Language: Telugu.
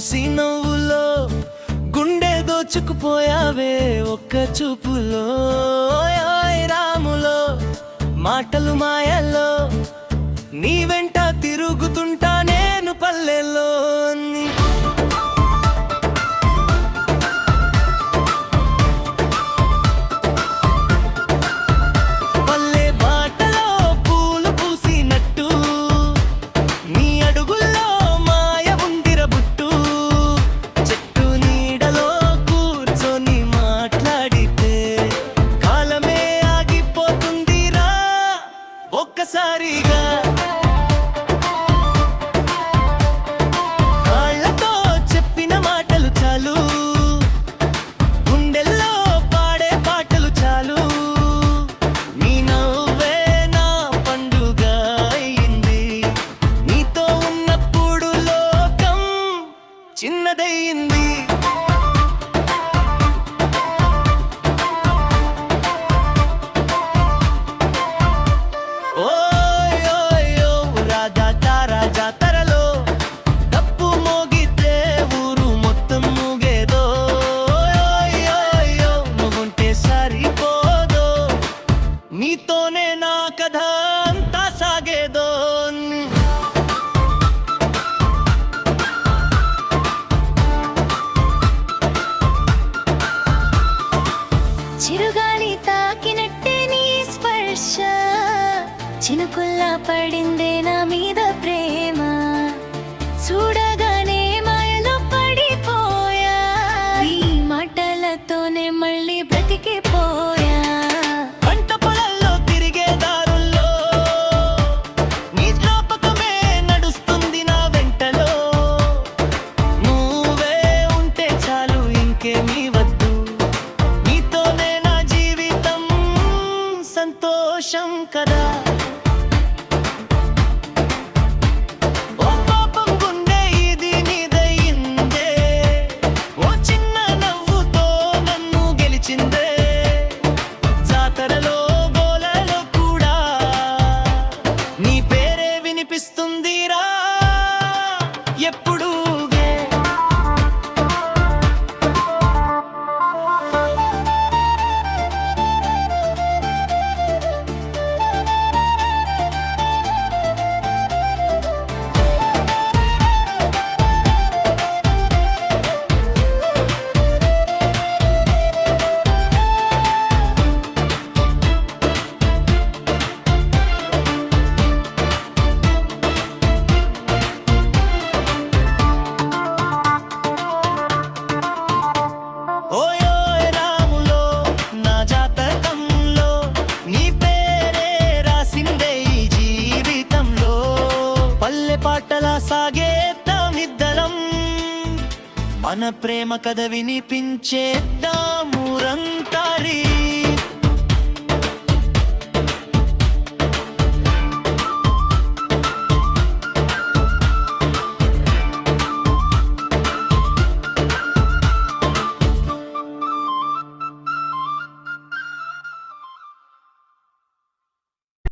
చూసి నవ్వులో గుండె దోచుకుపోయావే ఒక్క చూపులో. ఓయ్ రాములో మాటలు మాయల్లో నీ వెంట తిరుగుతుంటా నేను పల్లెల్లో. పల్లె బాటలో పూలు పూసినట్టు నీ అడుగుల్లో మాయ ఉందిరబుట్టు. చెట్టు నీడలో కూర్చొని మాట్లాడితే కాలమే ఆగిపోతుందిరా ఒక్కసారిగా. కాళ్ళతో చెప్పిన మాటలు చాలు, గుండెల్లో పాడే పాటలు చాలు. నీ నవ్వే నా పండుగ అయింది, నీతో ఉన్నప్పుడు లోకం చిన్నదయింది. ఓయ్ ఓయ్ ఓ రాజా తారా జాతరలో తప్పు మోగితే ఊరు మొత్తం మూగేదో. ఓయ్ ఓయ్ ఓ నువ్వుంటే సరిపోదో, నీతోనే నా కథ అంతా సాగేదో. చిరుగాలి తాకినట్టే నీ స్పర్శ, చినుకుల్లా పడిందే నా మీద ప్రేమ. చూడగానే మాయలో పడిపోయా, ఈ మాటలతోనే మళ్ళీ బ్రతికిపోయా. పంట పొలాల్లో తిరిగే దారుల్లో నీ జ్ఞాపకమే నడుస్తుంది నా వెంటలో. నువ్వే ఉంటే చాలు ఇంకేమీ వద్దు, నీతోనే నా జీవితం సంతోషం కదా. ఓ పాపం గుండె ఇది నీదయిందే, ఓ చిన్న నవ్వుతో నన్ను గెలిచిందే. జాతరలో గోలలో కూడా నీ పేరే వినిపిస్తుందిరా ఎప్పుడూగే. ఓయ్ ఓయ్ రాములో నా జాతకంలో నీ పేరే రాసిందే ఈ జీవితంలో. పల్లె పాటలా సాగేద్దాం ఇద్దరం, మన ప్రేమ కథ వినిపించేద్దాము.